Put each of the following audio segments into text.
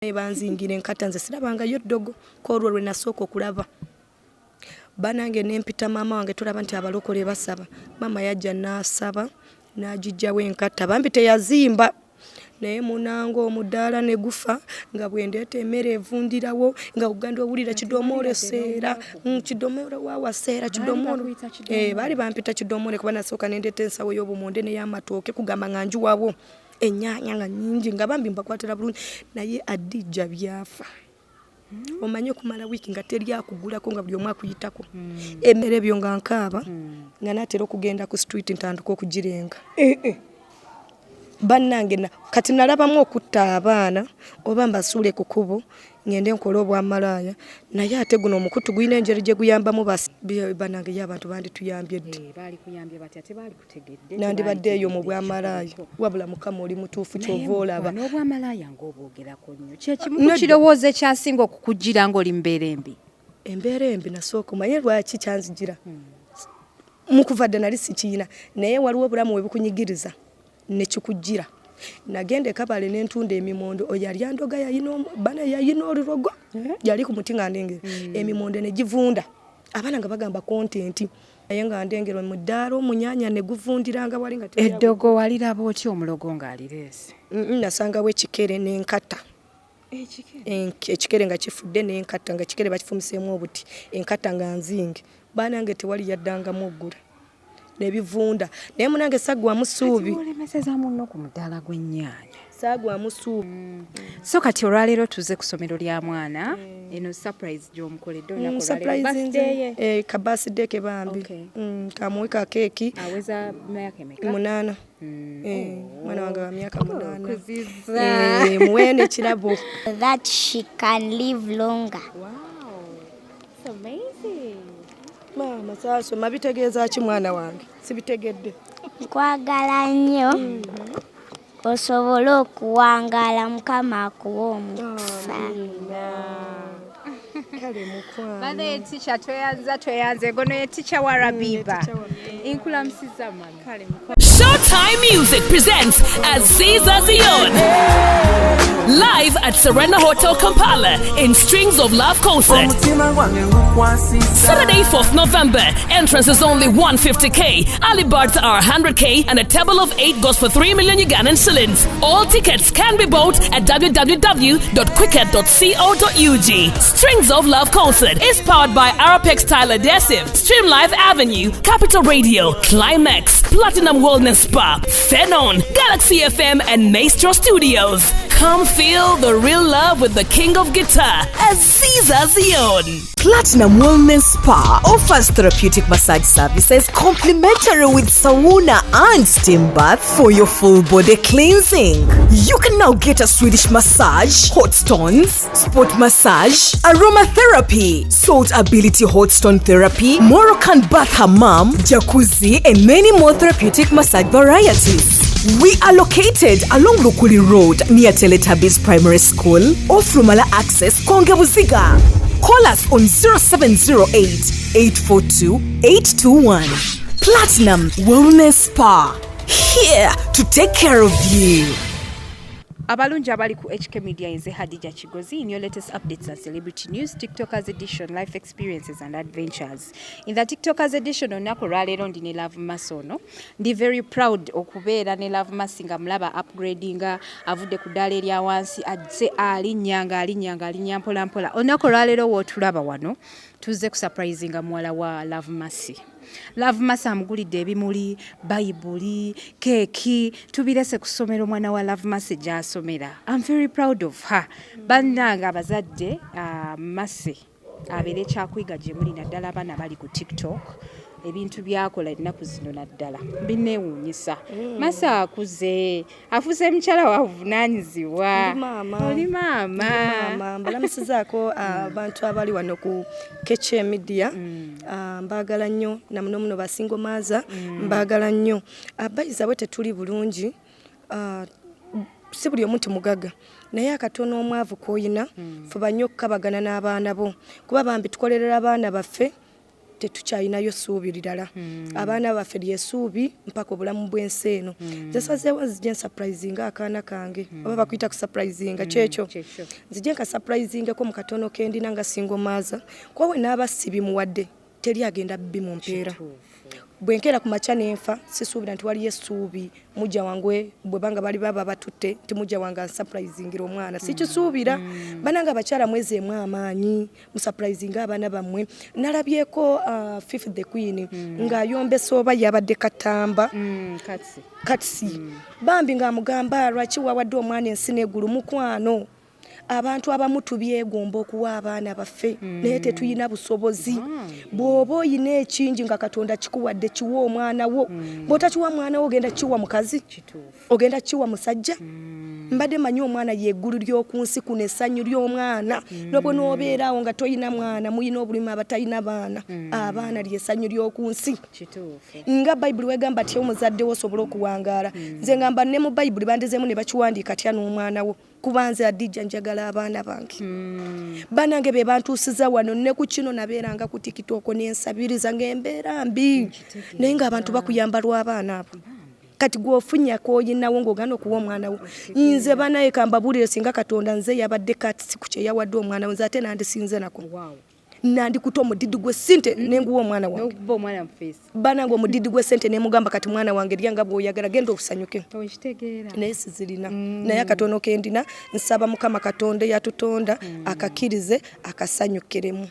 Banzingire enkata nze sirabanga yo ddogo kolwo lwe nasooka okulaba banange nempita mama wange tulaba nti abalokole basaba mama yajja n'asaba n'agijjawo enkata bambi teyazimba naye munango omudaala ne gufa nga bwendeeta emmere evundirawo nga uganda owulira kidomole seera kidomole wawaseera kidomole baali bampita kidomole kuba nasooka nendeeta ensawo y'obumonde n'ey'amatooke kugamba nga njuwawo ennyanya nga nnyingi nga bambi mbakwatira bulungi naye Adijja byafa omanye kumala wiki nga teri akugulako nga buli omu akuyitako emmere byo nga nkaaba nga naatera okugenda ku street ntandika okugirenga bannange kati nalabamu okutta abaana oba mbasuule ku kkubo ngende nkola obwamalaaya naye ate guno omukutu gulina enjeri gye guyambamu bannange ye abantu bandituyambye dde nandibadde eyo mu bwamalaaya wabula mukama oli mutuufu kyova olaba n'obwamalaaya ng'obwogerako nnyo kyekimu kirowooza ekyasinga okukugira ng'oli mbeera embi embeera embi nasooka omanye lwaki kyanzigira mukuva dda nali sikiina naye waliwo obulamu we bukunyigiriza nekikugira nagende kabale n'entunda emimondo oyali andoga yayina olurogo yali ku muti nga ndengera emimondo ne givunda abaana nga bagamba kontenti naye nga ndengera mu ddaala omunyanya ne guvundiranga wali nga eddogo waliraba otya omulogo ng'alireese nasangawo ekikere n'enkata ekikere nga kifudde n'enkata nga ekikere bakifumiseemu obuti enkata nga nzinge banange tewali yaddangamu oggula nebivunda naye munange sagwamu ssuubi olemeseza munno ku mudaala gw'ennyaanya sagwamu ssuubi so kati olwaleero tuze ku ssomero lya mwana eno surprise gy'omukoledde olunaku ka birthday ke bambi kamuwe ka keeki aweza myaka emeka 8 mwana wange wa myaka 8 muwene kirabo that she can live longer. Wow, it's amazing. Mama sasa mabitegeeza ki mwana wange sibitegedde Nkwagala nnyo osobola okuwangaala Mukama akuwa omukisa. kale mukwano Bana eticha tweyanze gono eticha wa Rabiba inkulamusiza mama kale mukwano. Showtime Music presents Aziza Zion live at Serena Hotel Kampala in Strings of Love concert. Saturday 4th November. Entrance is only 150k. Early birds are 100k and a table of 8 goes for 3 million Ugandan shillings. All tickets can be bought at www.quicket.co.ug. Strings of Love concert is powered by Arapex Style Adhesive, Stream Live Avenue, Capital Radio, Climax, Platinum Wellness Spa, Phenon, Galaxy FM and Maestro Studios. Come feel the real love with the king of guitar, Aziza Zion. Platinum Wellness Spa offers therapeutic massage services complimentary with sauna and steam bath for your full body cleansing. You can now get a Swedish massage, hot stones, sport massage, aromatherapy, salt ability hot stone therapy, Moroccan bath hammam, jacuzzi, and many more therapeutic massage varieties. We are located along Lukuli Road near Teletubbies Primary School or Frumala Access, Kongebuziga. Call us on 0708-842-821. Platinum Wellness Spa, here to take care of you. Abalungi abali ku HK Media nze Hadija Kigozi. In your latest updates and celebrity news, TikTokers edition, life experiences and adventures. In the TikTokers edition olunaku lwaleero ndi ne Love Mass ono. Ndi very proud okubeera ne Love Mass nga mulaba upgradinga avudde ku ddaala erya wansi ajje alinya mpola mpola. Olunaku lwaleero wootulaba wano tuze ku surprisinga muwala wa Love Mass. Love Mass amugulidde ebimuli, bayibuli, keeki, tubirese ku ssomero mwana wa Love Mass gy'asomera. I'm very proud of her. Bannanga abazadde Mass abeere kyakuyiga gye muli naddala abaana bali ku TikTok. Ebintu byakola ennaku zino naddala bineewuunyisa. Mass akuze afuuse mukyala wa buvunaanyizibwa. Oli maama. mbalamusizaako abantu abali wano ku HK Media. Mbaagala nnyo namuno muno basingo maaza mbaagala nnyo. Abayiza bwe tetuli bulungi si buli omuntu mugaga naye akatono omwavu koyina fuba nnyo okukabagana n'abaana bo kuba bambi tukolerera abaana baffe tetukyayinayo ssuubi lirala abaana baffe lyessuubi mpaka obulamu bw'ensi eno zesazeewo nzije nsupurizinga akaana kange oba bakuyita ku supurizinga kyekyo nzije nkasupurayizingeko mu katono kendina nga singo maaza kwawe n'aba sibimuwadde teri agenda bibi mu mpeera bwenkera ku makya nenfa sisuubira nti waliyo essuubi mujja wange bwebanga bali baba batutte nti mujja wange ansupurayizingira omwana sikisuubira bananga abakyala mwezemu amaanyi musupurayizinga abaana bammwe nalabyeko Fifth the Queen ng'ayombesa oba yabadde katamba katsi bambi ng'amugamba lwaki wawadde omwana ensi n'eggulu mukwano abantu abamu tubyegomba okuwa abaana baffe naye tetuyina busobozi bw'oba oyina ekingi nga Katonda kikuwadde kiwa omwana wo bw'otakiwa mwana wo ogenda kiwa mukazi ogenda kiwa musajja mbadde manyi omwana yeggulu ly'oku nsi kuno essanyu ly'omwana nobwe n'obeeraawo nga toyina mwana muyina obulimi abatalina baana abaana lyessanyu ly'oku nsi nga bayibuli wegamba ti omuzadde wo osobola okuwangaala nze ngamba ne mu bayibuli bandezeemu ne bakiwandiika tya n'omwana wo kubanze adijja njagala abaana bange banange be bantuusiza wano ne ku kino nabeeranga ku TikTok n'ensabiriza ng'embeera mbi naye ng'abantu bakuyamba lw'abaana abo kati gwofunya koyinawo ng'ogana okuwa omwana wo nze banaye kambabuulire singa Katonda nze yabadde kati ku kye yawadde omwana wo nze ate nandisinze nako nandikuta omudidi gwe ssente nenguwa omwana wange banange omudidi gwe ssente nemugamba kati mwana wange lyanga bw'oyagala genda okusanyuke naye sizirina naye akatono kendina nsaba Mukama Katonda yatutonda akakirize akasanyukiremu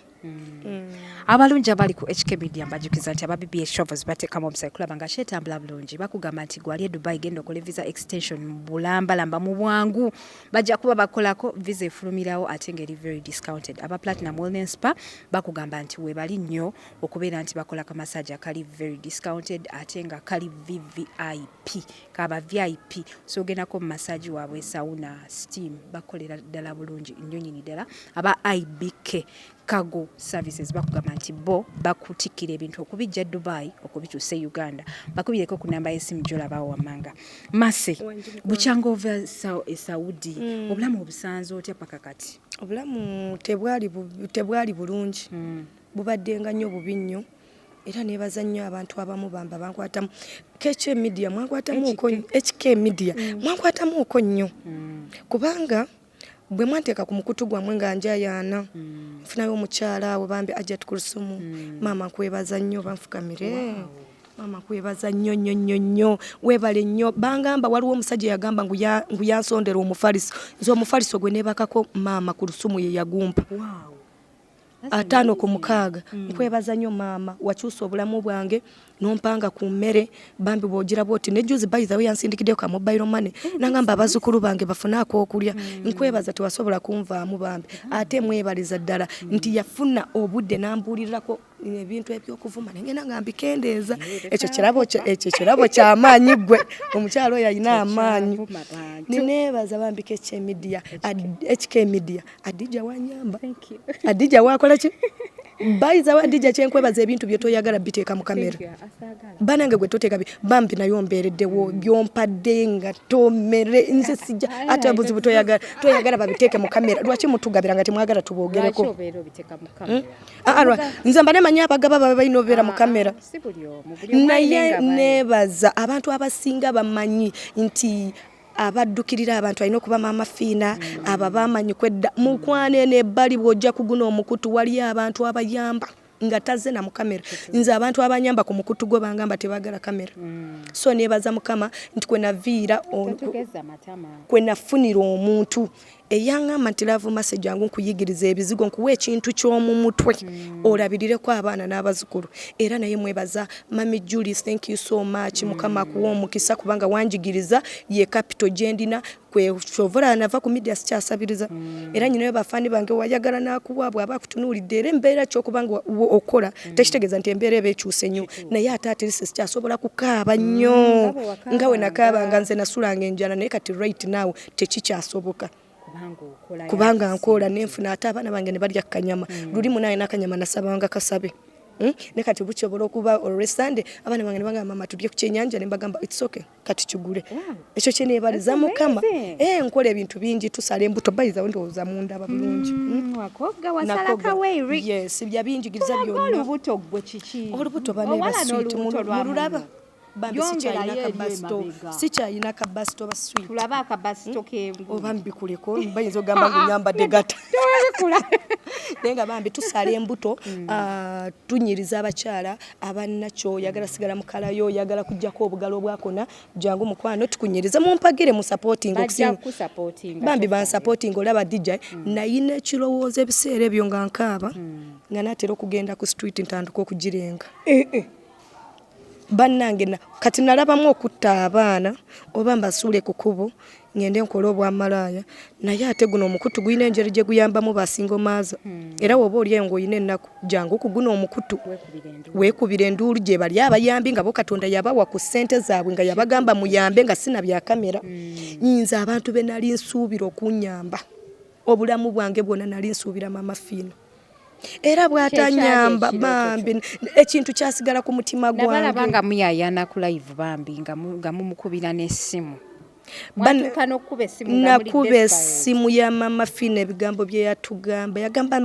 abalungi abali ku HK Media mbajukiza nti ababibi eshovers bateekamu omusaayi kulaba nga kyetambula bulungi bakugamba nti gwali e Dubai genda okola visa extension mu bulambalamba mu bwangu bajja kuba bakolako visa efulumirawo ate ng'eri very discounted aba Platinum Wellness Spa bakugamba nti webali nnyo okubeera nti bakola kamasaji akali very discounted ate nga kali VVIP kaba VIP so ogendako mu masaji waabwe sauna steam bakolera ddala bulungi nnyo nyini ddala aba IBK cargo services bakugamba nti bo bakutikira ebintu okubijja Dubai okubituusa Uganda bakubireko ku namba y'essimu gy'olabawo wammanga Mase bukyanga ova Saudi obulamu obusanze otya paka kati obulamu tebwali bulungi bubaddenga nnyo bubi nnyo era nebaza nnyo abantu abamu bamba bankwatamu HK Media mwankwatamu oko nnyo kubanga bwe mwanteeka ku mukutu gwammwe nga njayaana nfunayo omukyala awo bambi Ajat Kulsumu maama nkwebaza nnyo banfukamire maama nkwebaza nnyo webale nnyo bangamba waliwo omusajja yagamba ngu yansondera omufaliso nze omufaliso gwe nebakako maama Kulsumu ye yagumpa 5 ku 6 nkwebaza nnyo maama wakyusa obulamu bwange nompanga ku mmere bambi bwogira bwoti ne juzi by the way yansindikidde ka mobile money nangamba abazukulu bange bafunako okulya nkwebaza tewasobola kunvaamu bambi ate mwebaliza ddala nti yafuna obudde nambuulirako ebintu ebyokuvuma nengena ngamba kendeeza ekyo kirabo ky'amaanyi gwe omukyalo oyo alina amaanyi nineebaza bambi HK Media Adija wanyamba Adija wakola ki Baiza Adija kyenkwebaza ebintu bye toyagala biteeka mu kamera banange gwe toteeka bambi nayo mbeereddewo byompadde nga tomere nze sijja ate buzibu toyagala babiteeke mu kamera lwaki mutugabira nga temwagala tuboogereko nze mba nemanya abagaba baba balina obeera mu kamera naye neebaza abantu abasinga bamanyi nti abaddukirira abantu alina okuba maama fiina aba bamanyi kwedda mukwane n'ebbali bw'ojja kuguna omukutu waliyo abantu abayamba nga tazze na mu kamera nze abantu abanyamba ku mukutu gwe bangamba tebagala kamera so nebaza Mukama nti kwe naviira kwe nafunira omuntu eyangamba nti love message yangu nkuyigiriza ebizigo nkuwa ekintu ky'omu mutwe olabirireko abaana n'abazukulu era naye mwebaza Mami Julie thank you so much Mukama akuwa omukisa kubanga wanjigiriza ye capital gendina kwe shovola nava ku media sikyasabiriza era nyina bafani bange wayagala nakuwabwa abakutunuulidde era embeera kyokubanga okola tekitegeeza nti embeera ebeekyuse nnyo naye ate ate sikyasobola kukaaba nnyo nga we nakaabanga nze nasulanga enjala naye kati right now tekikyasoboka kubanga nkola nenfuna ate abaana bange ne balya kanyama luli munaye n'akanyama nasabanga kasabe ne kati buchobola okuba olwesande abana bange nebagamba mama tudye ku kyenyanja ne mbagamba it's okay kati kigule ekyo kye nebaliza mukama nkola ebintu bingi tusala embuto bayiza ndowooza munda babulungi wakoga wasala kaweiri yes bya binjigiriza byonna olubuto gwe kiki olubuto bane basweet mululaba bambi sikyayina kabasto ba sweet tulaba akabasto kembu oba mbikuleko bayinza ogamba ngunyamba degata nenga bambi tusala embuto tunyiriza abakyala abanakyo yagala sigala mukalayo yagala kujjako obugalo obwakona jangu mukwano tukunyiriza mumpagire mu supporting bambi ban supporting olaba DJ nayina ekirowoozo ebiseera ebyo nga nkaaba nga natera okugenda ku street ntandika okugirenga bannange kati nalabamu okutta abaana oba mbasuule ku kubo ngende nkola obwamalaya naye ate guno omukutu guyina enjeri gye guyambamu basingo maaza era woba oli engo oyina ennaku jangu okuguna omukutu weekubira enduulu gye bali abayambi nga bo Katonda yabawa ku ssente zaabwe nga yabagamba muyambe nga sina bya kamera nyinza abantu be nali nsuubira okunyamba obulamu bwange bwonna nali nsuubira mama Fiina era bwatanyamba bambi ekintu kyasigala ku mutima gwange nabalabanga muyayana ku live bambi nga mumukubira n'essimu nakuba essimu ya mama Fiina ebigambo bye yatugamba yagamba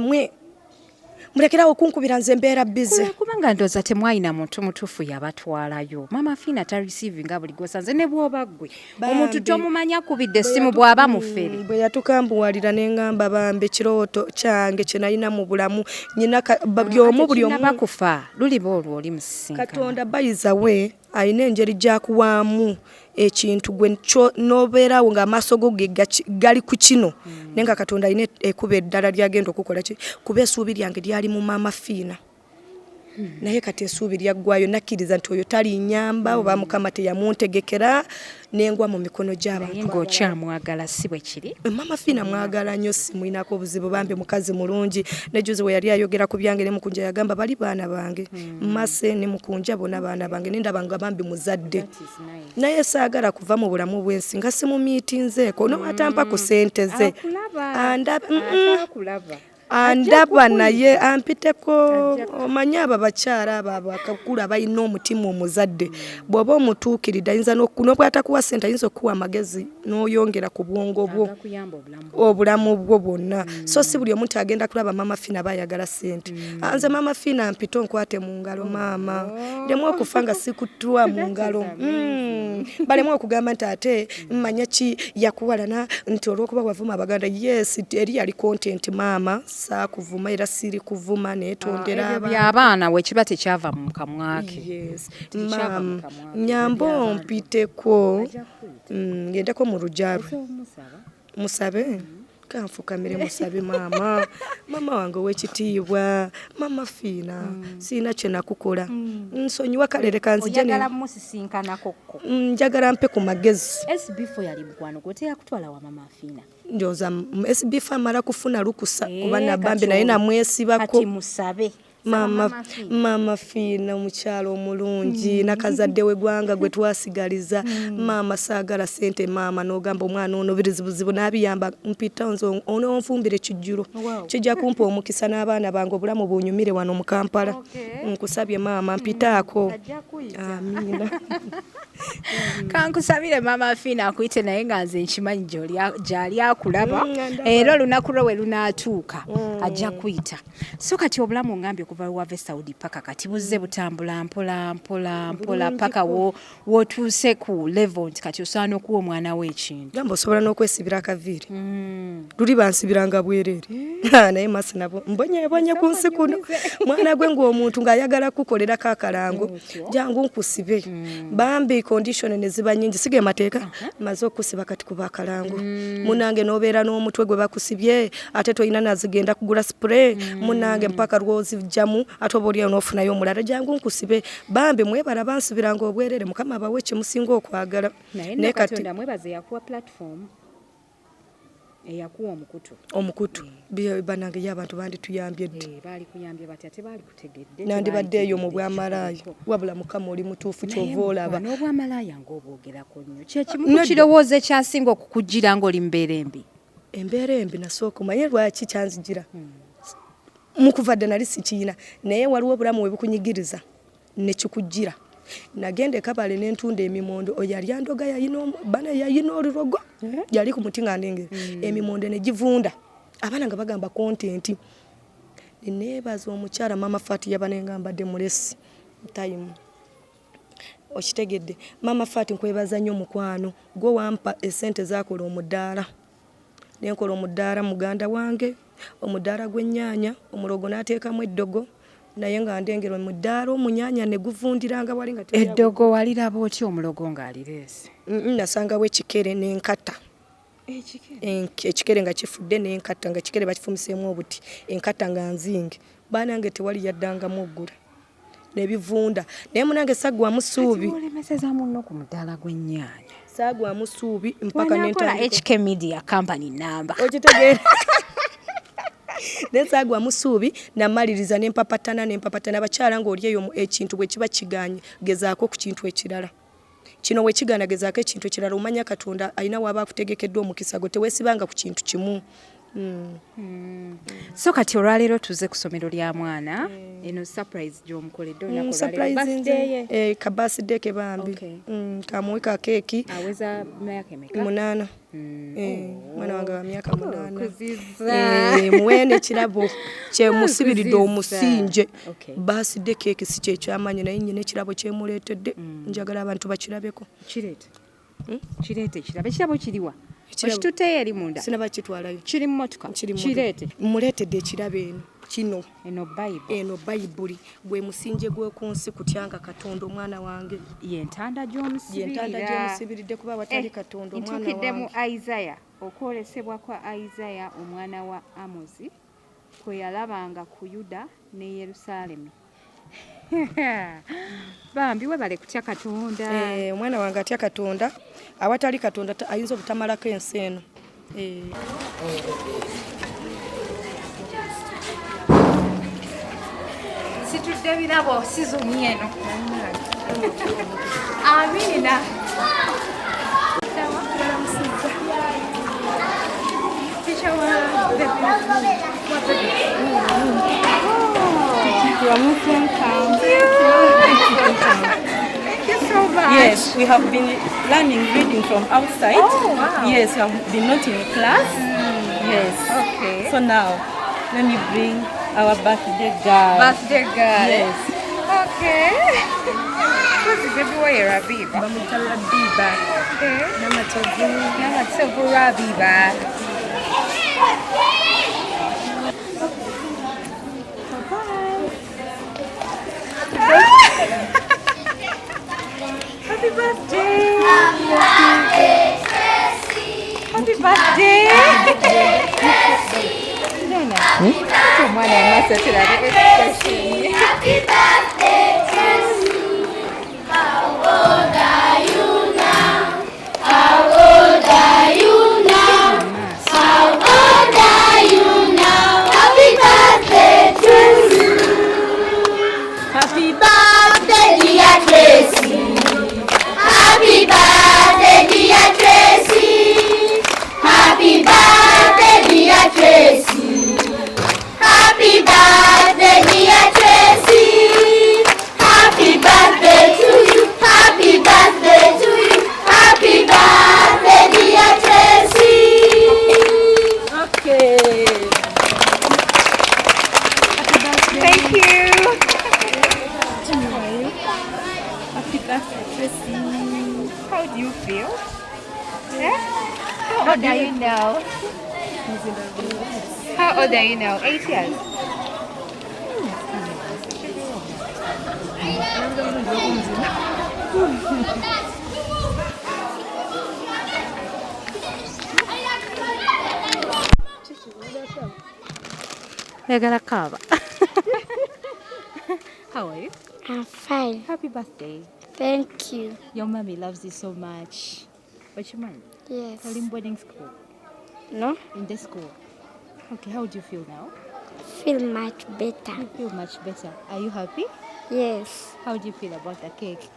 mulekerawo okunkubira nze mbeera bize kubanga ndoza temwayina muntu mutuufu yabatwalayo mama Fiina ta receivinga buli gosa nze ne bwoba ggwe omuntu tomumanya kubidde essimu bw'aba mufere bwe yatukambuwalira n'engamba bambi ekirooto kyange kye nalina mu bulamu nyina buli omu bakufa luliba olwo oli musinkana Katonda bayiza we ayina enjeri gyakuwaamu ekintu gwe nobeerawo ng'amaaso go gali ku kino nenga Katonda ayina ekuba eddala lyagenda okukola kuba essuubi lyange lyali mu mama Fiina naye kati essuubi lyaggwayo nakkiriza nti oyo talinyamba oba Mukama teyamuntegekera nengwa mu mikono gy'abantu ng'okyamwagala si bwe kiri mama Fiina mwagala nnyo simuyinako obuzibu bambi mukazi mulungi ne Juzi we yali ayogera ku byange ne Mukunja yagamba bali baana bange Mase ne Mukunja bona baana bange nendabanga bambi muzadde naye saagala kuva mu bulamu bwensi nga simumiitinzeeko nowatampa ku ssente ze andaba naye ampiteko omanye abo bakyala abo akakula balina omutima omuzadde bw'oba omutuukirira ayinza n'obwatakuwa ssente ayinza okuwa amagezi n'oyongera ku bwongo bwo obulamu bwo bwonna so si buli omuntu agenda kulaba mama Fiina bayagala ssente nze mama Fiina mpita onkwate mu ngalo maama ndemu okufa nga sikutwa mu ngalo balemu okugamba nti ate mmanya ki yakuwalana nti olw'okuba wavuma abaganda yes eri yali content maama saakuvuma era siri kuvuma netondera abaana wekiba tekyava mu kamwake yes nyambo mpiteko ngendeko mu rujaru musabe kanfukamire musabe mama wange w'ekitiibwa mama Fiina siina kye nakukola nsonyiwa kalere kanzije njagala mpe ku magezi SB4 yali mukwano gwote yakutwala wa mama Fiina njoza SB4 amala kufuna lukusa kuba nabambi naye namwesibako kati musabe mama Fiina omukyalo omulungi nakazadde w'eggwanga gwe twasigaliza mama saagala ssente mama n'ogamba omwana ono birizibuzibu n'abiyamba mpita nze ononfumbire kijjulo kijja kumpa omukisa n'abaana bange obulamu bunyumire wano mu Kampala nkusabye mama mpitaako amiina kankusabire mama Fiina akuyite naye nga nze nkimanyi gy'ali akulaba era olunaku lwe we lunaatuuka ajja kuyita so kati obulamu ngambye okuva wave Saudi paka kati buzze butambula mpola paka wotuuse ku level nti kati osaana okuwa omwana w'ekintu gamba osobola n'okwesibira akaviiri luli bansibiranga bwerere naye masi nabo mbonye ku nsi kuno mwana gwe ng'omuntu ng'ayagala kukolerako akalango jangu nkusibe bambi condition ne ziba nyingi sige mateeka maze okusiba kati kuba akalango munange n'obeera n'omutwe gwe bakusibye ate toyina nazigenda kugula spray munange mpaka rwozi jamu ate oba oliyo n'ofunayo omulala jangu nkusibe bambi mwebala bansibiranga obwerere Mukama bawe kyemusinga okwagala naye Katonda mwebaze yakuwa platform eyakuwa omukutu banange y'abantu bandi tuyambye dde baali kuyambye bati ate baali kutegedde nandibadde eyo mu bwamalaaya wabula Mukama oli mutuufu kyova olaba n'obwamalaaya ng'obwogerako nnyo kyekimu kirowoozo ekyasinga okukugira ng'oli mbeera embi embeera embi nasooka omanye lwaki kyanzigira mukuva dda nali sikiina naye waliwo obulamu bwe bukunyigiriza ne kikujjira nagenda ekabale n'entunda emimondo oyo yali andoga yayina olurogo yali ku muti nga ndengera emimondo ne givunda abaana nga bagamba kontenti neneebaza omukyala mama Fati yabanenga mbadde mulesi time okitegedde mama Fati nkwebaza nnyo mukwano gwe wampa esente zakola omudaala nenkola omudaala muganda wange omudaala gw'ennyaanya omulogo n'ateekamu eddogo naye nga ndengera omudaala omunyaanya ne guvundiranga wali nga eddogo waliraba otya omulogo ng'alireese nasangawo ekikere n'enkata ekikere nga kifudde n'enkata nga ekikere bakifumiseemu obuti enkata nga nzinge baanange tewali yaddangamu oggula nebivunda naye munange saggwamu ssuubi olemeseza munno ku mudaala gw'ennyaanya saggwamu ssuubi mpaka nentandika HK Media Company namba okitegeera nesagwamu ssuubi namaliriza nempapatana bakyala ng'oli eyo ekintu bwe kiba kiganye gezaako ku kintu ekirala kino bwe kigaana gezaako ekintu ekirala omanya Katonda alina waaba akutegekeddwa omukisa gwe teweesibanga ku kintu kimu. So kati olwaleero tuze ku ssomero lya mwana eno surprise gy'omukoledde olwaleero ka birthday ke bambi kamuwe ka keeki aweza myaka emeka 8 mwana wange wa myaka 8 muwene ekirabo kyemusibiridde omusinje birthday keeki si kyekyamanyi naye nyina ekirabo kyemuleetedde njagala abantu bakirabeko kireete ekirabo kiriwa Okituteyo eri munda sinaba kitwalayo kiri mu motoka kireete muleetedde ekirabo eno kino eno bayibuli gwe musinje gw'okunsi kutyanga Katonda omwana wange yentanda gy'omusibiridde kuba watali Katonda omwana wange ntukidde mu Isaiah okwolesebwa kwa Isaiah omwana wa Amozi kwe yalabanga ku Yuda ne Yerusaalemi bambi webale kutya Katonda omwana wange atya Katonda awatali Katonda ayinza obutamalako ensi eno situdde birabo sizoni eno amina Thank you so much. Yes, we have been learning reading from outside. Oh, wow. Yes, we have been not in class. Yes. Okay. So now, let me bring our birthday girl. Yes. Okay. This is everywhere, Rabiba. bamuyita Rabiba Namatovu Rabiba. Happy birthday! Happy birthday! Somebody must have said happy birthday to you. How old are you now? How old are you now? How old are you now? Happy birthday to you. Happy Birthday, dear Tracy. Happy birthday, dear Tracy. Happy birthday, dear Tracy. Happy birthday, dear Tracy. Happy birthday to you. Happy birthday to you. Happy birthday, dear Tracy. Okay. Thank you. Happy birthday, Tracy. How do you feel? Yeah? How old are you now? How old are you now? 8 years. How are you? I'm fine. Happy birthday. Thank you. Your mommy loves you so much. What's your mom? Yes. You're in boarding school. No? In the school. Okay, how do you feel now? Feel much better. You feel much better. Are you happy? Yes. How do you feel about the cake?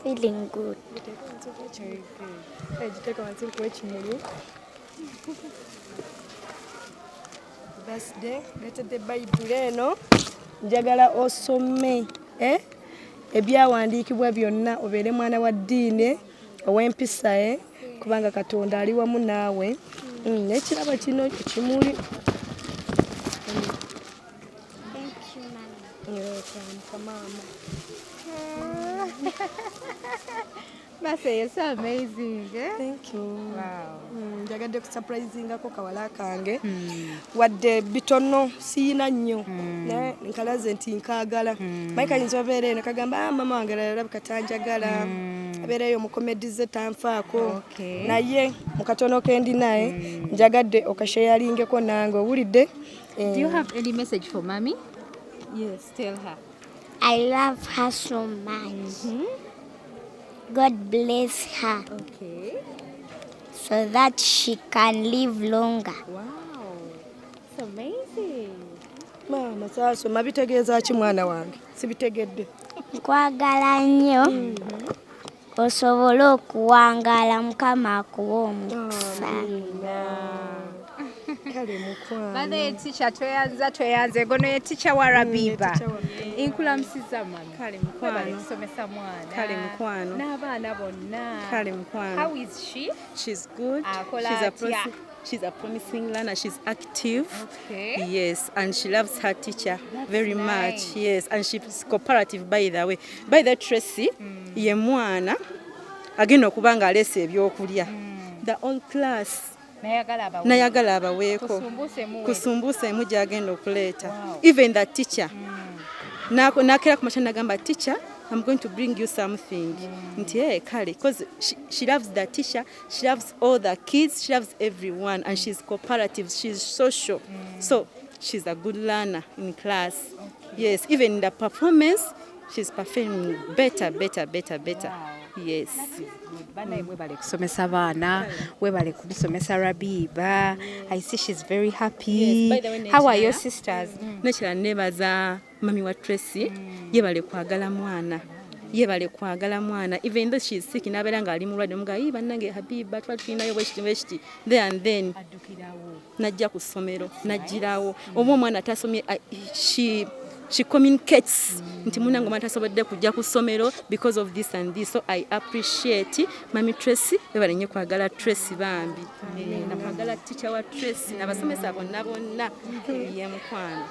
Feeling good. Very good. birthday letedde Bayibuli eno njagala osome ebyawandiikibwa byonna obeere mwana wa ddiini ow'empisa kubanga Katonda ali wamu naawe n'ekirabo kino kimuli. Mase, you're so amazing. Thank you. Wow. Njagadde kusurprisingako kawala kange wadde bitono siina nnyo nkalaze nti nkaagala mayi kayinza obeera eno kagamba mama wange alabika tanjagala abeereyo mukomedize tanfaako naye mu katono ke ndinaye njagadde okasheyalingeko nange owulidde. Do you have any message for mommy? Yes, tell her. I love her so much. God bless her. Okay. So that she can live longer. Wow. It's amazing. Mama saaso mabitegeeza ki mwana wange sibitegedde. Nkwagala nnyo osobole okuwangaala Mukama akuwa omukisa. Kale mukwano. Bana ye teacher tweyanze gono ye teacher wa Rabiba. Inkulamusiza mama. Kale mukwano. Kusomesa mwana. Kale mukwano. N'abaana bonna. Kale mukwano. How is she? She's good. She's a promising learner. She's active. Okay. Yes, and she loves her teacher very nice. much. Yes, and she's cooperative by the way. By the Tracy, ye mwana agenda okuba nga alese ebyokulya. The whole class nayagala abaweeko kusumbuseemu gy'agenda okuleeta. Even the teacher nakera ku machana nagamba teacher, I'm going to bring you something. Nti kale, because she loves the teacher, she loves all the kids, she loves everyone, and she's cooperative, she's social. So she's a good learner in class. Yes, even in the performance, she's performing better. Yes. Bana webale kusomesa baana, webale kusomesa Rabiba. I see she's very happy. Yes, by the way, how are your sisters? Nekira nebaza mami wa Tracy, yebale kwagala mwana. Even though she's sick nabeera nga ali mulwadde muga bannange Habiba twalinayo bwekiti there and then najja ku ssomero najjirawo oba omwana tasomye she communicates nti munange omwana tasobodde kujja ku ssomero because of this and this. So I appreciate mami Tracy, bebale nnyo kwagala Tracy bambi nakwagala teacher wa Tracy n'abasomesa bonna ye mukwano.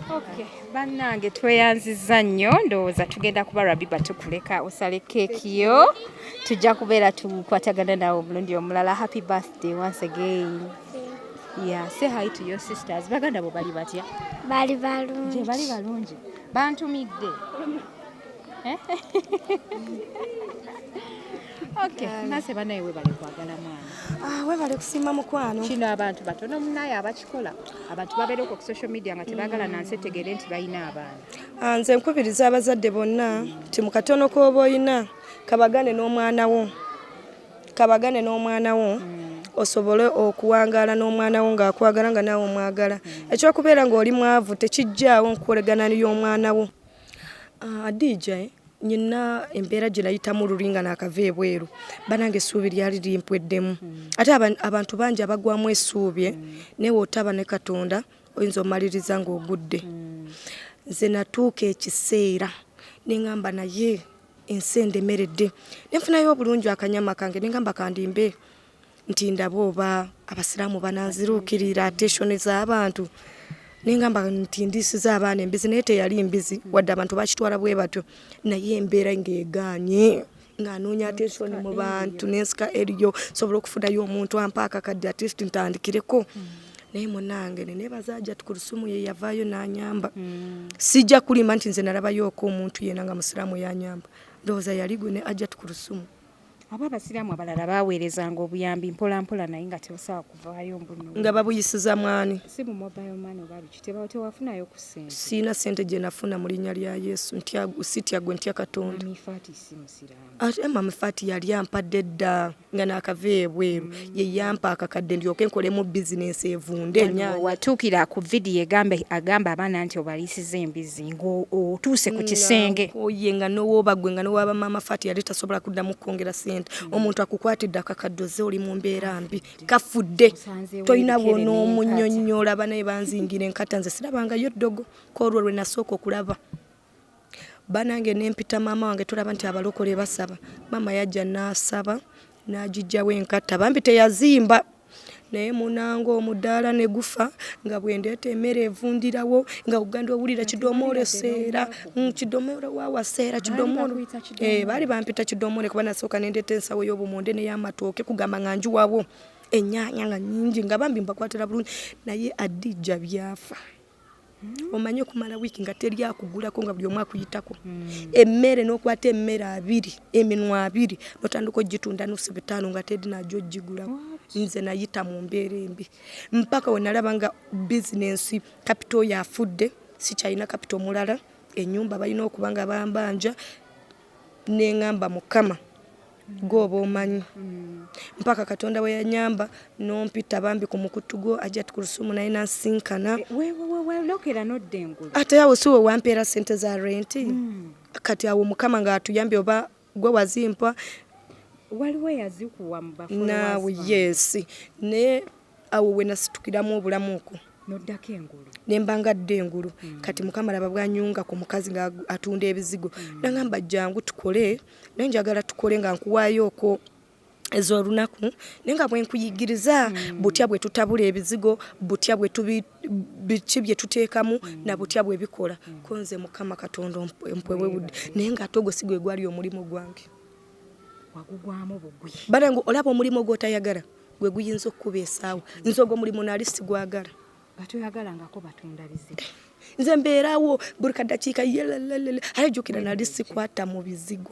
Okay, bannange tweyanziza nnyo ndowooza tugenda kuba Rabiba tukuleka osale keeki yo tujja kubeera tukwatagana nawe omulundi omulala. Happy birthday once again. Yeah, say hi to your sisters. Baganda bo bali batya? Bali balungi. Bali balungi. Bantumidde. Okay, nase banaye webale kwagala mwana. Webale kusiima mukwano. Kino abantu batono munaye abakikola. Abantu babeera ku social media nga tebagala nansi tegere nti bayina abaana. Nze nkubiriza abazadde bonna ti mu katono k'oba oyina kabagane n'omwana wo osobole okuwangaala n'omwana wo ng'akwagala nga naawe omwagala. Ekyokubeera ng'oli mwavu tekijjaawo nkukolegana y'omwana wo. DJ nyina embeera gye nayitamu lulinga n'akava ebweru banange essuubi lyali limpweddemu ate abantu bangi abagwamu essuubi newe otaba ne Katonda oyinza omaliriza ng'ogudde. Nze natuuka ekiseera neŋŋamba naye ensi endemeredde nenfunayo obulungi akanyama kange neŋŋamba kandimbe nti ndaba oba abasiraamu bananziruukirira attention z'abantu nengamba nti ndisiza abaana embizi naye teyali mbizi wadde abantu bakitwala bwe batyo naye embeera ng'egaanye ng'anoonya attention mu bantu n'ensika eriyo sobola okufunayo omuntu ampa akakadde at least ntandikireko naye munange neneebaza Ajjat Kulusumu ye yavaayo n'anyamba. Sijja kulima nti nze nalabayooko omuntu yena nga musiraamu yanyamba ndowooza yali gwe ne Ajjat Kulusumu. Abo abasiraamu abalala baweerezanga obuyambi mpola naye nga tebasobola kuvaayo mbuno. Nga babuyisiza mwani. Si mu mobile money oba biki tewafunayo ku ssente. Siina ssente gye nafuna mu linnya lya Yesu sitya gwe ntya Katonda. Mifati si musiraamu. Ate Mama Fati yali ampadde dda nga n'akava ebweru ye yampa akakadde ndyoke nkolemu bizinesi evunde ennyanja. Watuukira ku vidiyo agamba abaana nti obalisiza embizi ng'otuuse ku kisenge. Oye nga n'owoobagwe nga n'owaaba Mama Fati yali tasobola kuddamu kwongera ssente. 100%. Omuntu akukwatidde akakaddoze oli mu mbeera mbi kafudde toyina bwona omunnyonnyola banaye banzingira enkata nze sirabangayo ddogo koolwo lwe nasooka okulaba banange nempita maama wange tulaba nti abalokole basaba maama yajja n'asaba n'agijjawo enkata bambi teyazimba naye munango omudaala ne gufa nga bwendeeta emmere evundirawo nga Uganda owulira kidomole seera kidomole wawaseera kidomole baali bampita kidomole kuba nasooka nendeeta ensawo y'obumonde n'ey'amatooke kugamba nga njuwawo ennyaanya nga nnyingi nga bambi mbakwatira bulungi naye Adijja byafa omanye kumala wiiki nga teri akugulako nga buli omu akuyitako emmere n'okwata emmere 2 eminwa 2 n'otandika ogitunda nusu 5 nga tedi najjo ogigulako nze nayita mu mbeera embi mpaka we nalaba nga bizinensi kapito yafudde sikyalina kapito mulala ennyumba balina okuba nga bambanja n'eŋŋamba Mukama gwoba omanyi mpaka Katonda we yanyamba nompita bambi ku mukutu gwo ajja tukulusumu naye nansinkana lokera nodde engulu ate awo siwe wampeera ssente za renti kati awo Mukama nga atuyambye oba gwe wazimpa waliwo yazikuwa mu bafolo naawe yes ne awo we nasitukiramu obulamu okwo noddako engulu nembangadde engulu kati Mukama laba bwanyunga ku mukazi nga atunda ebizigo nangamba jangu tukole naye njagala tukole nga nkuwaayo okwo ezo olunaku nenga bwe nkuyigiriza butya bwe tutabula ebizigo butya bwe biki bye tuteekamu na butya bwe bikola konze Mukama Katonda empwewe budde naye nga ate ogwo si gwe gwali omulimu gwange wagugwamu bugwi barangu olaba omulimu gw'otayagala gwe guyinza okuba esaawa nze ogwo mulimu nali sigwagala batoyagalangako batunda bizigo nze mbeerawo buli kadakiika yelelelele ayejjukira nali sikwata mu bizigo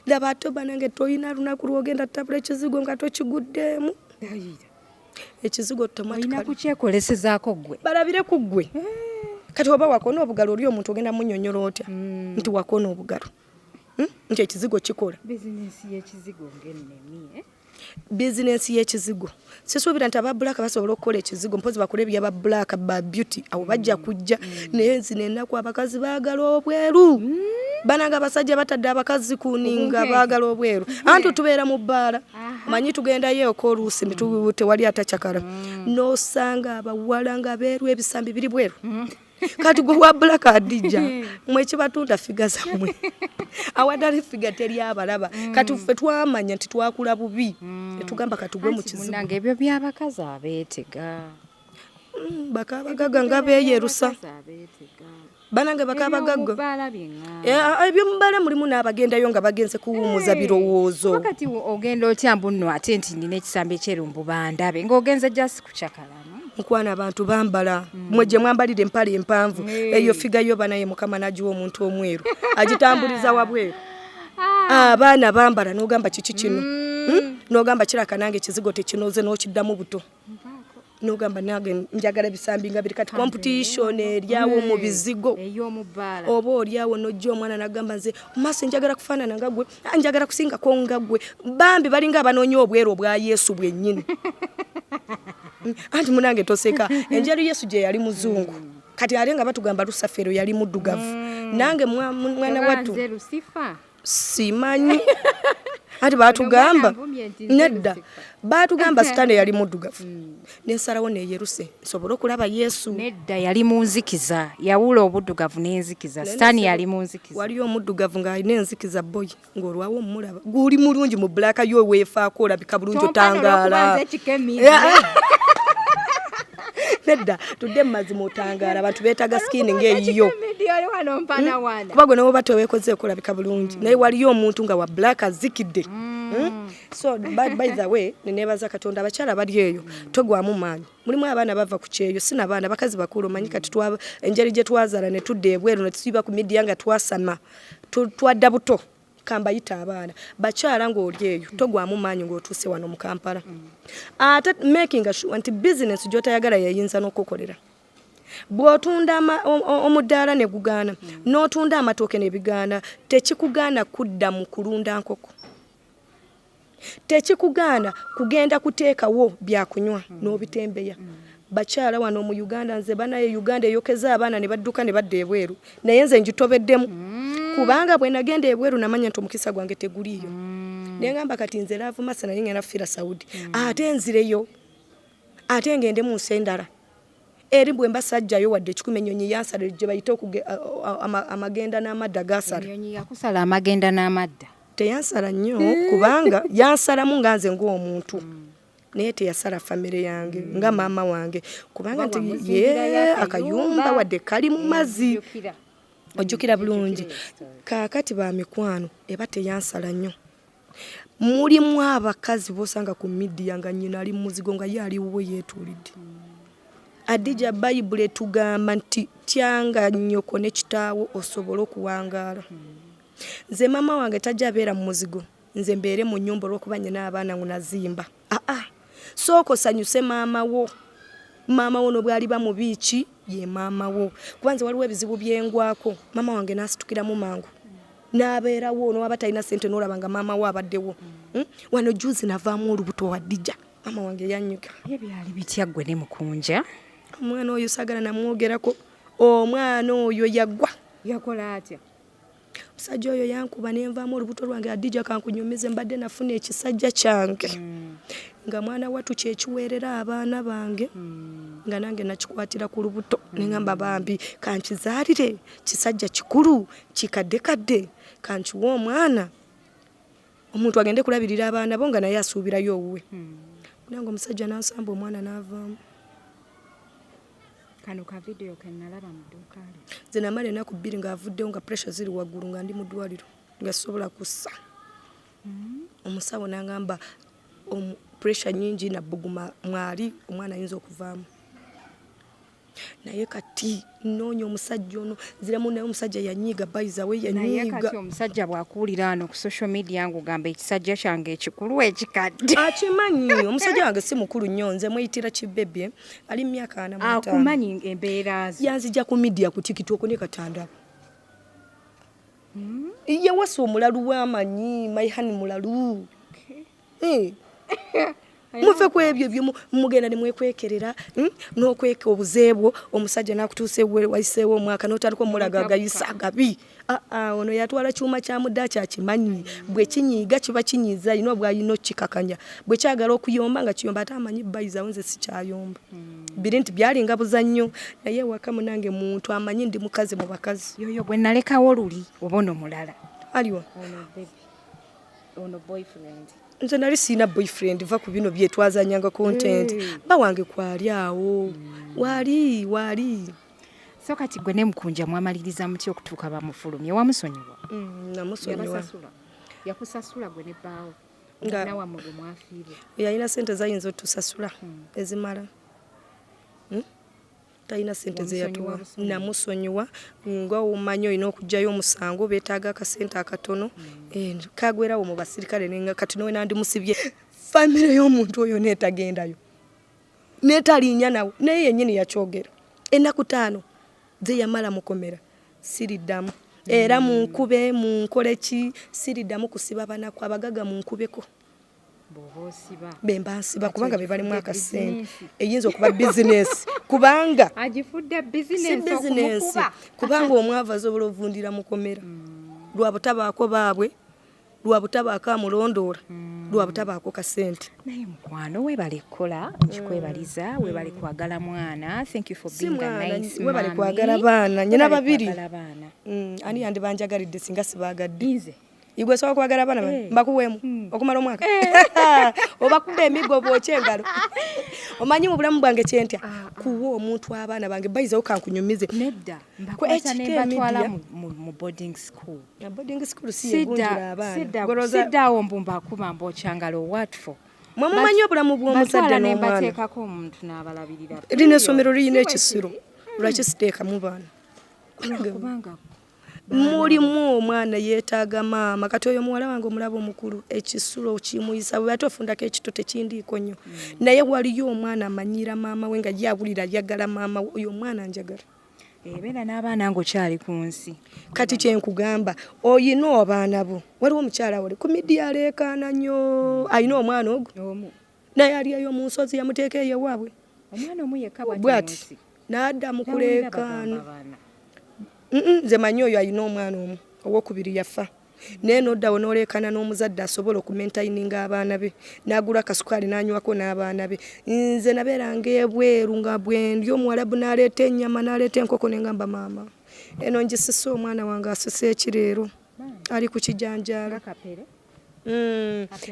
laba ate banange toyina lunaku lwogenda tabula ekizigo nga tokiguddemu ekizigo olina kukyekolesezaako gwe balabire ku ggwe kati oba wakona obugalo oli omuntu ogenda munyonyola otya nti wakona obugalo nti ekizigo kikola bizinensi y'ekizigo ng'ennemi bizinensi y'ekizigo sisuubira nti ababulaka basobola okukola ekizigo mpozi bakole byaba bulaka ba beauty abo bajja kujja naye zino ennaku abakazi baagala obweru bananga abasajja batadde abakazi kuninga baagala obweru anti tubeera mu bbaala manyi tugendayo okoluusi tewali atakyakala n'osanga abawala nga beeru ebisambi biri bweru kati gwe wa bulaka Adijja mwe kibatunda figa zammwe awadali figa teri abalaba kati ffe twamanya nti twakula bubi netugamba katugwe mu kizibu nange ebyo by'abakazi abeetega bakabagaga nga beeyerusa banange bakabagaga ebyo mubala mulimu n'abagendayo nga bagenze kuwumuza birowoozo wakati ogenda otya mbuno ate nti nina ekisambi ekyerumbu bandabe ng'ogenze just kucakalamu nkwana abantu bambala mwe gye mwambalira empale empanvu eyo figa yo banaye Mukama nagiwa omuntu omweru agitambuliza wabweru abaana bambala n'ogamba kiki kino n'ogamba kiraka nange ekizigo tekinoze n'okiddamu buto n'ogamba nange njagala bisambi nga biri kati competition eryawo mu bizigo oba olyawo n'ojja omwana n'agamba nze maaso njagala kufaanana nga gwe njagala kusingako nga gwe bambi balinga abanoonya obweru obwa Yesu bwennyini anti munange toseka enjeru Yesu gye yali muzungu kati ate nga batugamba Lusafero yali muddugavu nange mwana wattu simanyi ati batugamba nedda batugamba Sitande yali muddugavu nensalawo neyeruse nsobola okulaba Yesu nedda yali munzikiza yawula obuddugavu n'enzikiza Sitani yali munzikiza waliyo omuddugavu ng'alina enzikiza boy ng'olwawo omulaba guli mulungi mu bulaka yo weefaako olabika bulungi otangaala nedda tudde mazima otangaala abantu beetaga skin ng'eyiyo kuba gwe nawo bateweekoze okulabika bulungi naye waliyo omuntu nga wa black azikidde so by the way nenebaza Katonda abakyala bali eyo togwamu maanyi mulimu abaana bava ku kyeyo sina baana bakazi bakulu manyi kati enjeri gye twazaala ne tudde ebweru ne tusiba ku midiya nga twasama twadda buto kambayita abaana bakyala ng'oli eyo togwamu maanyi ng'otuuse wano mu Kampala ate making sure nti business gy'otayagala yayinza n'okukolera bw'otunda omudaala ne gugaana n'otunda amatooke ne bigaana tekikugaana kudda mu kulunda nkoko tekikugaana kugenda kuteekawo byakunywa n'obitembeya bakyala wano mu Uganda nze banaye Uganda eyokeza abaana ne badduka ne badda ebweru naye nze njitobeddemu kubanga bwe nagenda ebweru namanya nti omukisa gwange teguliyo Nengamba kati nze laavu masana ngenda fira Saudi ate nzireyo ate ngende mu sendara eri bwe mbasajjayo wadde kikume nyonyi yansala gye bayita amagenda n'amadda gasala nyonyi yakusala amagenda n'amadda teyansala nnyo kubanga yansalamu nga nze ng'omuntu naye teyasala famire yange nga maama wange kubanga nti ye akayumba wadde kali mu mazzi ojjukira bulungi kaakati ba mikwano eba teyansala nnyo mulimu abakazi bosanga ku midiya nga nnyina ali muzigo nga ye aliwo yeetuulidde Adija Bayibuli tugamba nti tyanga nnyoko ne kitaawo osobola okuwangaala nze maama wange tajja abeera mu muzigo nze mbeere mu nnyumba olw'okuba nnyina abaana ngunazimba sooko sanyuse maama wo n'obwali mu biiki ye maama wo kubanze waliwo ebizibu byengwako maama wange n'asitukiramu mangu n'abeerawo n'owaba talina ssente n'olaba nga maama wo abaddewo wano juzi navaamu olubuto wa Adija maama wange yannyuka ebyali bitya ggwe ne mukunja omwana oyo sagala namwogerako omwana oyo yagwa yakola atya omusajja oyo yankuba nenvaamu olubuto lwange Adija kankunyumize mbadde nafuna ekisajja kyange nga mwana wattu kyekiweerera abaana bange nga nange nakikwatira ku lubuto nengamba bambi kankizaalire kisajja kikulu kikaddekadde kankiwa omwana omuntu agende kulabirira abaana bo nga naye asuubirayo owuwe nange omusajja nansamba omwana n'avaamu kano ka video kenalaba mu dduuka nze namala ennaku 2 ng'avuddewo nga pressure ziri waggulu nga ndi mu ddwaliro nga sobola kussa omusawo n'angamba pressure nyingi nabbuguma mwali omwana ayinza okuvaamu naye kati noonya omusajja ono ziramu naye omusajja yanyiiga bayizawe naye kati omusajja bw'akuwulira ano ku social media ng'ogamba ekisajja kyange ekikulu ekikadde akimanyi omusajja wange si mukulu nnyo nze mweyitira kibebye ali mu myaka 45 akumanyi embeera ze yanzija ku media ku TikTok ne katandaba yawasa omulalu w'amanyi maihani mulalu muve ku ebyo byo mugenda ne mwekwekerera n'okweka obuzeebwo omusajja n'akutuusa wayiseewo omwaka n'otandika omulaga gayisa agabi ono yatwala kyuma kya mudda kyakimanyi bwe kinyiiga kiba kinyiiza alina obwalina okikakanya bwe kyagala okuyomba nga kiyomba ate amanyi bayizawo nze sikyayomba biri nti byalinga buzannyo naye ewaka munange muntu amanyi ndi mukazi mu bakazi yoyo gwe nalekawo luli oba ono mulala aliwa ono boyfriend nze nali siina boyfriend va ku bino byetwazanyanga content bawange kwali awo wali so kati gwe ne mukunja mwamaliriza muti okutuuka bamufulumye wamusonyiwa namusonyiwa yakusasula gwe ne bbaawo nawa mu mwafiire yalina sente zayinza otusasula ezimala talina sente zeyatuwa namusonyiwa nga omanyi olina okugjayo omusango beetaaga akasente akatono kagwerawo mu basirikale nenga kati nowe nandimusibye famire y'omuntu oyo neetagendayo neetalinya nawe naye yennyini yakyogera ennaku 5 ze yamala mukomera siriddamu era munkube munkoleki siriddamu kusiba banaku abagaga munkubeko bembansiba kubanga be balimu akasente eyinza okuba bizinesi kubanga agifudde bizinesi kubanga omwavu asobola ovundira mukomera lwabutabaako baabwe lwabutabaako amulondoola lwabutabaako kasente naye mukwano webale kukola nkikwebaliza webale kwagala mwana thank you for being a nice mami webale kwagala baana nyina babiri ani yandi banjagalidde singa sibaagadde igwe soka kwagala bana mbakuwemu okumala omwaka obakuba emigo bwoche engalo omanyi mu bulamu bwange kyentya kuwo omuntu abaana bange bayizawo kankunyumize nedda mbakwata ne batwala mu boarding school na boarding school si yebunjira abaana Sidda ombumba kuba mbochangalo what for mwamumanyi obulamu bw'omuzadde n'omwana bateekako omuntu n'abalabirira lino essomero liyina ekisiro lwakisiteeka mu baana kubanga mulimu omwana yeetaaga maama kati oyo muwala wange omulaba omukulu ekisulo kimuyisa bwe ate ofundako ekito tekindiiko nnyo naye waliyo omwana amanyira maama we nga yabulira yagala maama oyo omwana njagala ebeera n'abaana ng'okyali ku nsi kati kyenkugamba oyina abaana bo waliwo omukyala wali ku midiya aleekaana nnyo alina omwana ogwo naye aliyeyo mu nsozi yamuteeka eyo ewaabwe omwana omu yekka bwati n'adda mu kuleekaana nze manyi oyo alina omwana omu owokubiri yafa neno ddawo n'olekana n'omuzadde asobola okumentaininga abaana be n'agula akasukaali n'anywako n'abaana be nze nabeeranga ebweru nga bwendi omuwalabu n'aleeta ennyama n'aleeta enkoko ne ngamba maama eno ngisise omwana wange asise ekireero ali ku kijanjaalo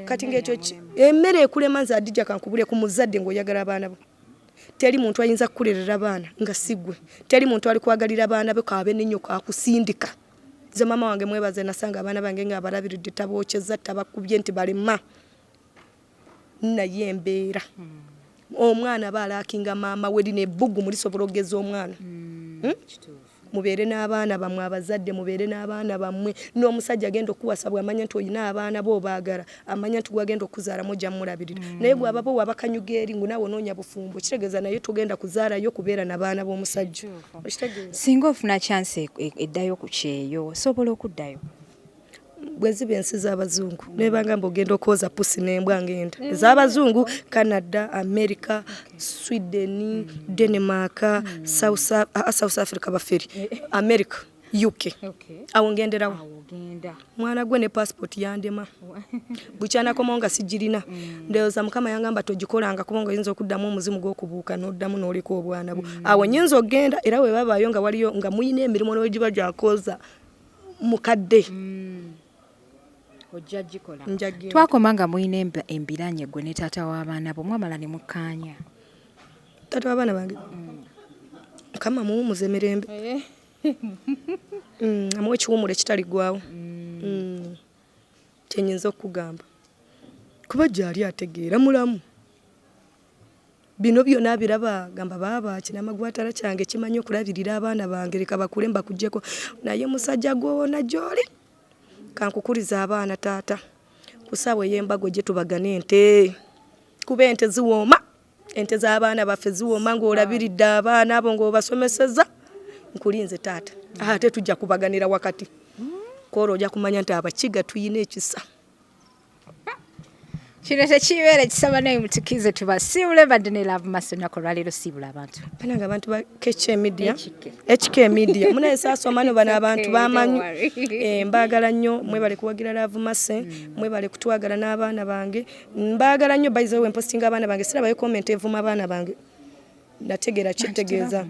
kati ng'ekyo emmere ekulema nze adijja kankubule ku muzadde ng'oyagala abaana bo teri muntu ayinza kukulerera abaana nga sigwe teri muntu ali kwagalira abaana be kaabe n'ennyo kakusindika nze maama wange mwebaze nasanga abaana bange nga abalabiridde tabookyeza tabakubye nti balema naye embeera omwana baalaakinga maama we lino ebbugu mulisobola okugeza omwana mubeere n'abaana bammwe abazadde mubeere n'abaana bammwe n'omusajja agenda okuwasa bw'amanya nti olina abaana bo obaagala amanya nti gwagenda okuzaalamu ojja mulabirira naye bw'aba bo wabakanyuga eri ngu naawe onoonya bufumbo kitegeeza naye tugenda kuzaalayo kubeera n'abaana b'omusajja singa ofuna chance eddayo ku kyeyo osobola okuddayo bwe ziba ensi z'abazungu nebanga mbogenda okwoza pusi n'embwa ngenda ez'abazungu Canada, America, Sweden, Denmark, South Africa baferi America, UK awo ngenderawo mwana gwe ne passport yandema bukyana komo nga sijirina ndeoza mukama yangamba togikolanga kuba nga yinza okuddamu omuzimu gw'okubuuka n'oddamu n'oliko obwana bwo awo nyinza ogenda era we babaayo nga waliyo nga muyina emirimu n'wegiba gyakoza mukadde ojjagikola twakoma nga muyina embiranye gwe ne taata w'abaana bo mwamala ne mukkaanya taata w'abaana bange kama muwumuza emirembe amuwa ekiwumula ekitaligwawo kyenyinza okugamba kuba gyali ategeera mulamu bino byonna biraba gamba baaba kinamagwatala kyange kimanyi okulabirira abaana bange leka bakule mbakugyeko naye musajja gwona gyoli kankukuriza abaana taata kusaawe y'embago gye tubagana ente kuba ente ziwooma ente z'abaana baffe ziwooma ng'olabiridde abaana abo ng'obasomeseza nkulinze taata ate tujja kubaganira wakati koolo ojja kumanya nti abakiga tuyina ekisa kino tekibeera ekisaba naye mutukize tubasiibule badde ne love maso nako lwaleero siibula abantu bananga abantu ba HK media munaye saasoma no bano abantu bamanyi mbaagala nnyo mwebale kuwagira love mase mwebale kutwagala n'abaana bange mbaagala nnyo by the way posting abaana bange sirabayo comment evuma abaana bange nategeera kitegeeza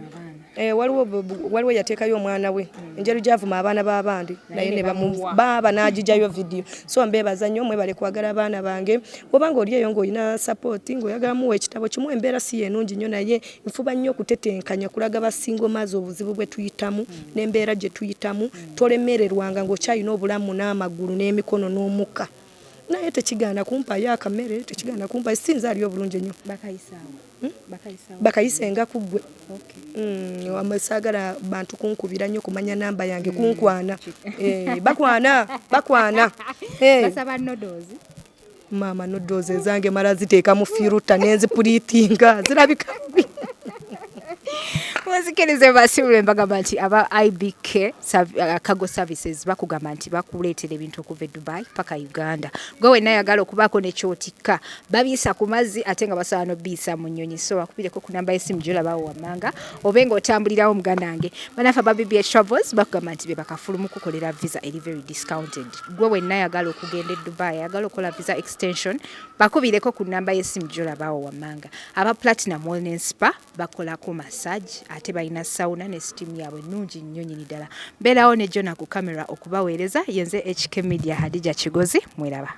waliwo yateekayo omwana we enjeru gyavuma abaana b'abandi naye ne baba n'agijayo video so mbeebaza nnyo mwebale kwagala abaana bange bw'obanga oli eyo ng'olina support ng'oyagala muwa ekitabo kimu embeera si yenungi nnyo naye nfuba nnyo okutetenkanya kulaga basingo maazi obuzibu bwe tuyitamu n'embeera gye tuyitamu tolemererwanga ng'okyalina obulamu n'amagulu n'emikono n'omukka naye tekigaana kumpayo akamere tekigaana kumpayo sinza aliyo obulungi ennyo bakayisenga ku ggwe amasagala bantu kunkubira nnyo kumanya namba yange kunkwana bakwana maama nodozi ezange mala ziteeka mu firuta nenzipuriitinga zirabika muzikirize basiibule mbagamba nti aba IBK cargo services bakugamba nti bakuleetera ebintu okuva e Dubai paka Uganda gwe wenna ayagala okubaako nekyotikka babiisa ku mazzi ate nga basobola n'obiisa mu nnyonyi so bakubireko ku namba y'essimu gy'olabawo wammanga obe ng'otambulirawo muganange banafe aba BBH Travels bakugamba nti be bakafulumu kukolera visa eri very discounted gwe wenna ayagala okugenda e Dubai ayagala okukola visa extension bakubireko ku namba y'essimu gy'olabawo wammanga aba Platinum Wellness Spa bakolako massage ate balina sauna ne steam yaabwe nnungi nnyo nnyini ddala mbeerawo ne Jona ku kamera okubaweereza yenze HK Media Hadija Kigozi mweraba